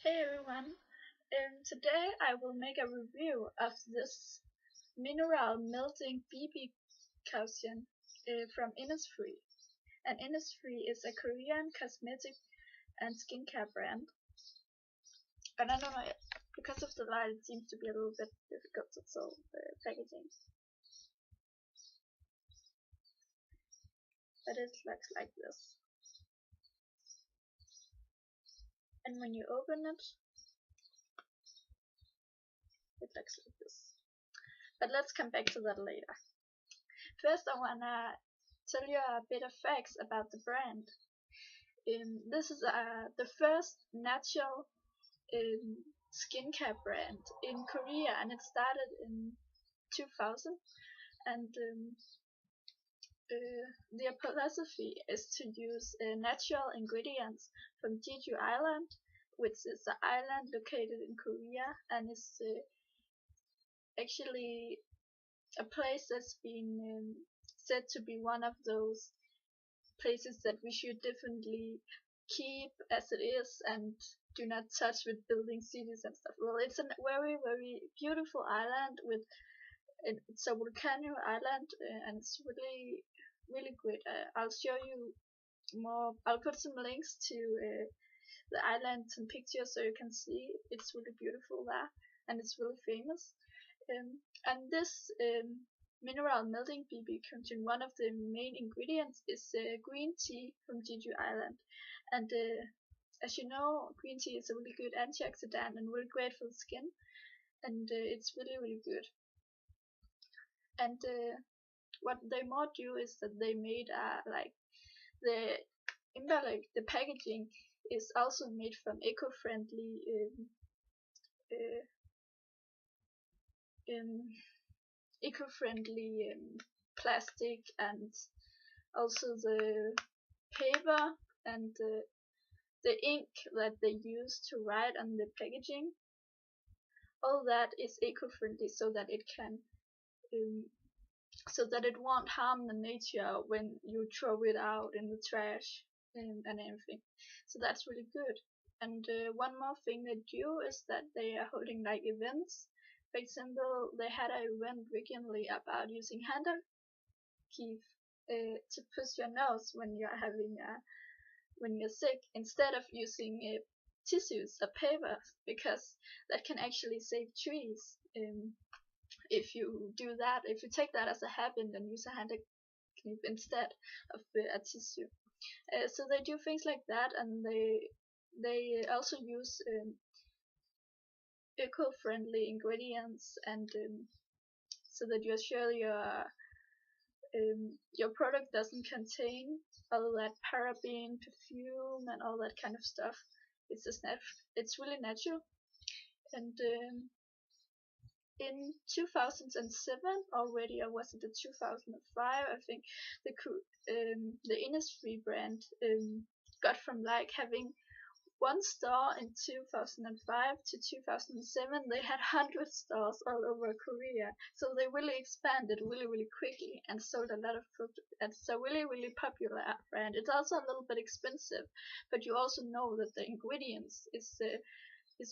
Hey everyone, today I will make a review of this mineral melting BB cushion from Innisfree. And Innisfree is a Korean cosmetic and skincare brand. And I don't know, because of the light it seems to be a little bit difficult to solve the packaging. But it looks like this. And when you open it, it looks like this. But let's come back to that later. First I wanna tell you a bit of facts about the brand. This is the first natural skincare brand in Korea, and it started in 2000. And their philosophy is to use natural ingredients from Jeju Island, which is an island located in Korea, and is actually a place that's been said to be one of those places that we should definitely keep as it is and do not touch with building cities and stuff. Well, it's a very, very beautiful island with it's a volcano island, and it's really, really great. I'll show you more. I'll put some links to the island and pictures so you can see. It's really beautiful there, and it's really famous. And this mineral melting BB contain one of the main ingredients is green tea from Jeju Island. And as you know, green tea is a really good antioxidant and really great for the skin, and it's really, really good. And what they more do is that they made like the the packaging is also made from eco-friendly eco-friendly plastic, and also the paper and the ink that they use to write on the packaging. All that is eco-friendly so that it can so that it won't harm the nature when you throw it out in the trash and everything. So that's really good. And one more thing they do is that they are holding like events. For example, they had an event recently about using handkerchief to push your nose when you're having when you're sick, instead of using tissues or paper, because that can actually save trees. If you do that, if you take that as a habit and use a handkerchief instead of a tissue. So they do things like that, and they also use eco-friendly ingredients, and so that you're sure your product doesn't contain all that paraben, perfume, and all that kind of stuff. It's just it's really natural. And in 2007 already, or was it in 2005? I think the Innisfree brand got from like having one store in 2005 to 2007, they had 100 stores all over Korea. So they really expanded really, really quickly and sold a lot of food. And it's a really, really popular brand. It's also a little bit expensive, but you also know that the ingredients is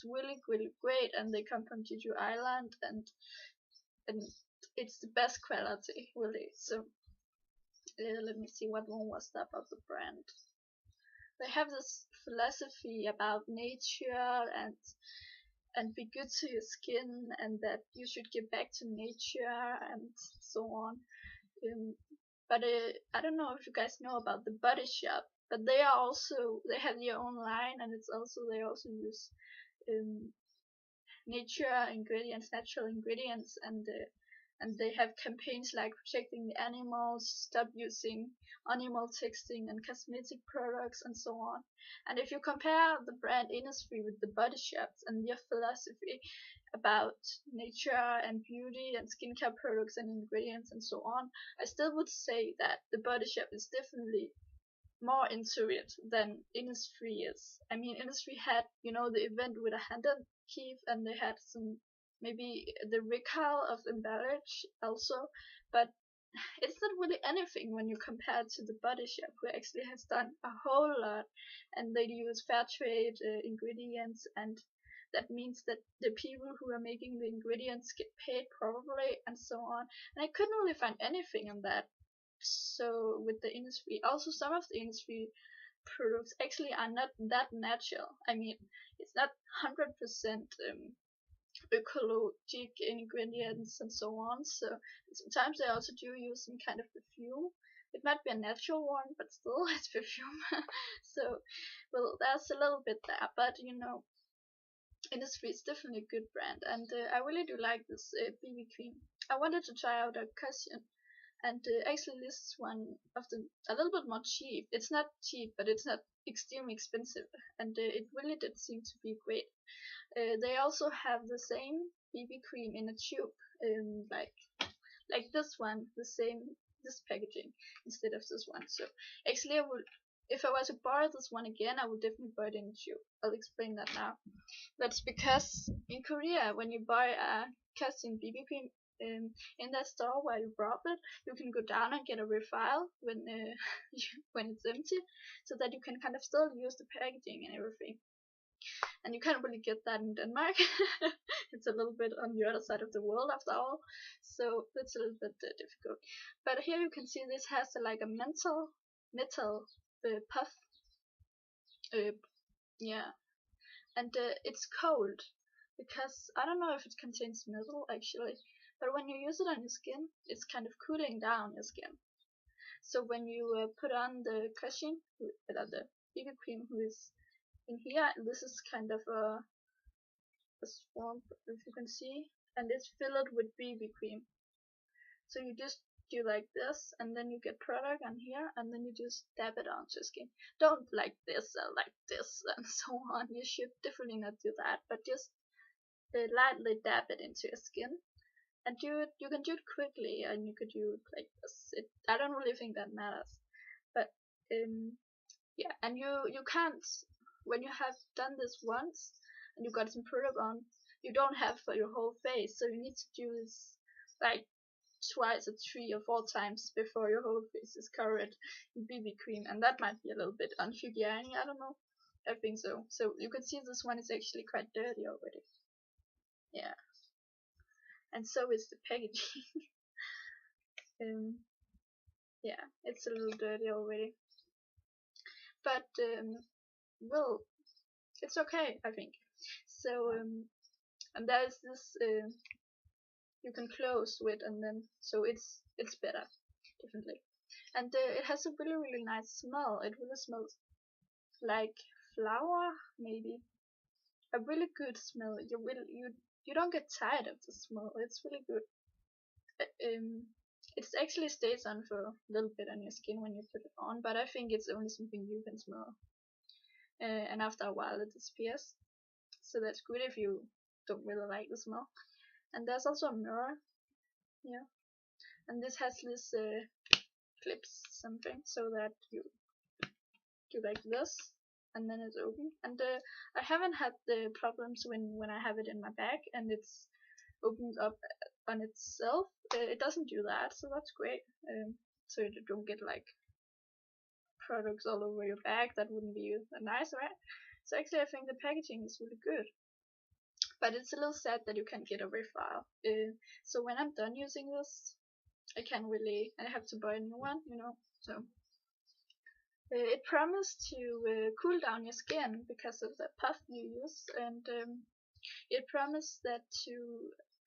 really, really great, and they come from Jeju Island, and it's the best quality, really. So let me see, what one was that about the brand. They have this philosophy about nature and be good to your skin, and that you should give back to nature and so on. But I don't know if you guys know about the Body Shop, but they have their own line, and they also use natural ingredients, and they have campaigns like protecting the animals, stop using animal texting and cosmetic products, and so on. And if you compare the brand Innisfree with the Body Shops and their philosophy about nature and beauty and skincare products and ingredients and so on, I still would say that the Body Shop is definitely more into it than Innisfree is. I mean, Innisfree had, the event with a handkerchief, and they had some maybe the recall of embellage also, but it's not really anything when you compare to the Body Shop, who actually has done a whole lot, and they use fair trade ingredients, and that means that the people who are making the ingredients get paid properly, and so on. And I couldn't really find anything on that. So with the Innisfree, also some of the Innisfree products actually are not that natural. I mean, it's not 100% ecologic ingredients and so on. So sometimes they also do use some kind of perfume. It might be a natural one, but still it's perfume. So, well, there's a little bit there, but you know, Innisfree is definitely a good brand, and I really do like this BB cream. I wanted to try out a cushion, and actually this is one of the a little bit more cheap. It's not cheap, but it's not extremely expensive, and it really did seem to be great. They also have the same BB cream in a tube, like this one, the same this packaging instead of this one. So actually, I would, if I were to buy this one again, I would definitely buy it in a tube. I'll explain that now. That's because in Korea, when you buy a custom BB cream in that store where you bought it, you can go down and get a refill when when it's empty, so that you can kind of still use the packaging and everything. And you can't really get that in Denmark. It's a little bit on the other side of the world after all, so it's a little bit difficult. But here you can see this has like a metal puff, yeah, and it's cold because I don't know if it contains metal actually, but when you use it on your skin, it's kind of cooling down your skin. So when you put on the cushion, the BB cream, who is in here, this is kind of a swamp, if you can see, and it's filled with BB cream. So you just do like this, and then you get product on here, and then you just dab it onto your skin. Don't like this, and so on. You should definitely not do that, but just lightly dab it into your skin, and do it. You can do it quickly, and you could do it like this. I don't really think that matters, but yeah, and you can't, when you have done this once and you got some product on, you don't have for your whole face, so you need to do this like twice or 3 or 4 times before your whole face is covered in BB cream, and that might be a little bit unhygienic. I don't know. I think so. So you can see this one is actually quite dirty already. Yeah, and so is the packaging. Yeah, it's a little dirty already, but well, it's okay, I think. So and there's this you can close with, and then so it's better, definitely. And it has a really nice smell. It really smells like flower, maybe a really good smell. You don't get tired of the smell. It's really good. It actually stays on for a little bit on your skin when you put it on, but I think it's only something you can smell, and after a while it disappears. So that's good if you don't really like the smell. And there's also a mirror here, and this has this clips something so that you do like this, and then it's open. And I haven't had the problems when I have it in my bag and it's opened up on itself. It doesn't do that, so that's great. So you don't get like products all over your bag. That wouldn't be nice, right? So actually I think the packaging is really good, but it's a little sad that you can't get a refill. So when I'm done using this, I have to buy a new one, you know. So it promised to cool down your skin because of the puff you use, and it promised that to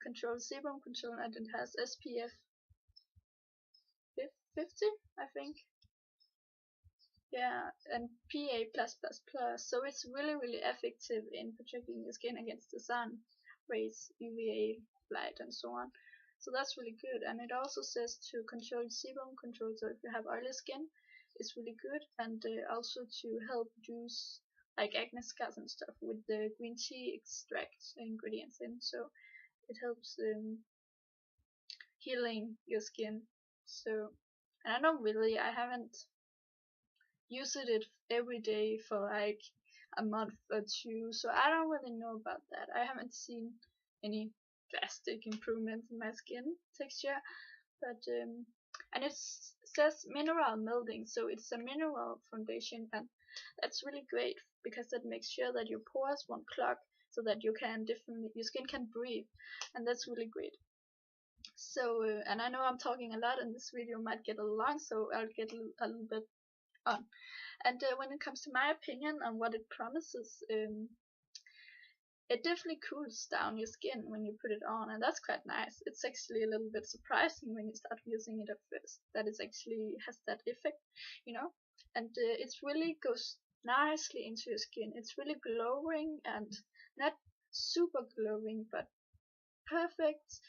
control sebum control, and it has SPF 50, I think. Yeah, and PA+++, so it's really effective in protecting your skin against the sun rays, UVA light, and so on. So that's really good, and it also says to control sebum control, so if you have oily skin, it's really good, and also to help reduce like acne scars and stuff with the green tea extract ingredients in, so it helps healing your skin. So, and I haven't used it every day for like a month or 2, so I don't really know about that. I haven't seen any drastic improvements in my skin texture, but and it says mineral melding, so it's a mineral foundation, and that's really great because that makes sure that your pores won't clog, so that your skin can breathe, and that's really great. So and I know I'm talking a lot, and this video might get a little long, so I'll get a little bit on. And when it comes to my opinion on what it promises, it definitely cools down your skin when you put it on, and that's quite nice. It's actually a little bit surprising when you start using it at first that it actually has that effect, you know. And it really goes nicely into your skin. It's really glowing, and not super glowing, but perfect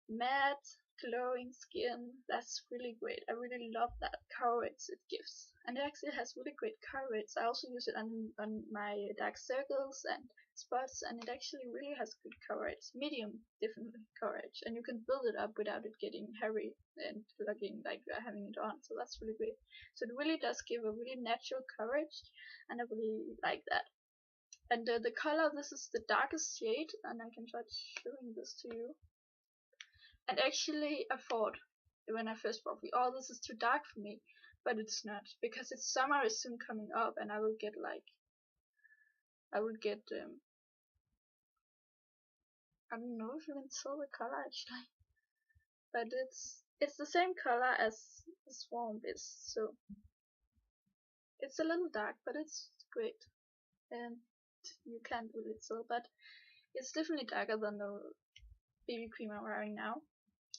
matte glowing skin. That's really great. I really love that coverage it gives, and it actually has really great coverage. I also use it on my dark circles and spots, and it actually really has good coverage, medium definitely coverage, and you can build it up without it getting hairy and looking like you're having it on. So that's really great. So it really does give a really natural coverage, and I really like that. And the color, this is the darkest shade, and I can try showing this to you. And actually I thought when I first bought it, oh, this is too dark for me, but it's not, because it's summer is soon coming up, and I will get I don't know if you can tell the color actually, but it's the same color as the swamp is, so it's a little dark, but it's great, and you can't really tell, but it's definitely darker than the BB cream I'm wearing now.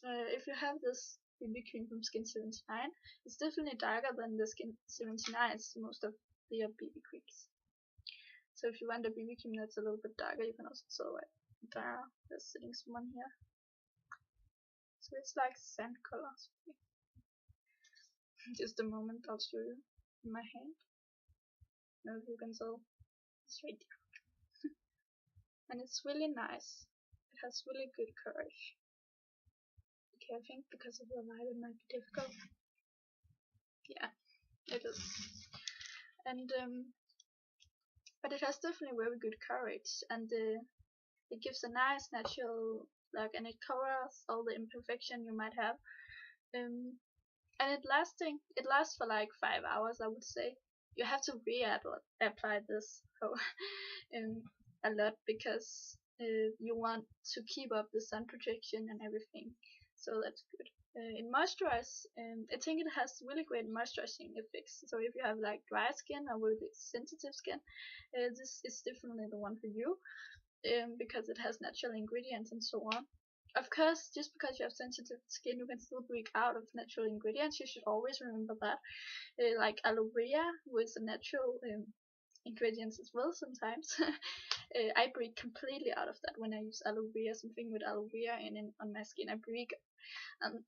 If you have this BB cream from Skin 79, it's definitely darker than the Skin 79's most of their BB creams. So if you want a BB cream that's a little bit darker, you can also tell it. There's sitting someone here. So it's like sand colors. Just a moment, I'll show you in my hand. Now if you can tell, it's right there. And it's really nice. It has really good coverage. Okay, I think because of the light it might be difficult. Yeah, it is. And but it has definitely very good coverage, and it gives a nice natural look, and it covers all the imperfection you might have. And it lasts for like 5 hours, I would say. You have to apply this a lot, because you want to keep up the sun protection and everything, so that's good. In moisturize, I think it has really great moisturizing effects. So if you have like dry skin or really sensitive skin, this is definitely the one for you, because it has natural ingredients and so on. Of course, just because you have sensitive skin, you can still break out of natural ingredients. You should always remember that. Like aloe vera with the natural ingredients as well sometimes. I break completely out of that when I use aloe vera, something with aloe vera on my skin. I break,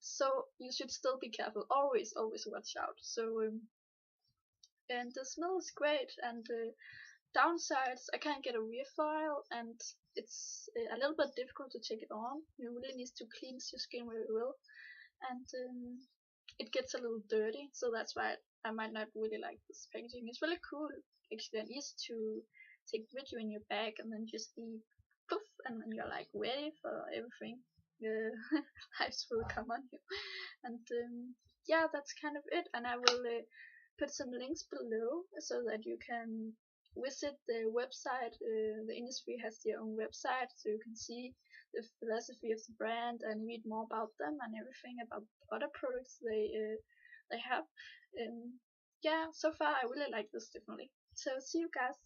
so you should still be careful. Always watch out. So and the smell is great, and downsides, I can't get a refill, and it's a little bit difficult to take it on. You really need to cleanse your skin very well, and it gets a little dirty, so that's why I might not really like this packaging. It's really cool, actually, and easy to take with you in your bag, and then just be poof, and then you're like ready for everything. Lives will come on you, and yeah, that's kind of it. And I will put some links below so that you can visit the website. The Innisfree has their own website, so you can see the philosophy of the brand and read more about them and everything about other products they have. Yeah, so far I really like this, definitely. So see you guys.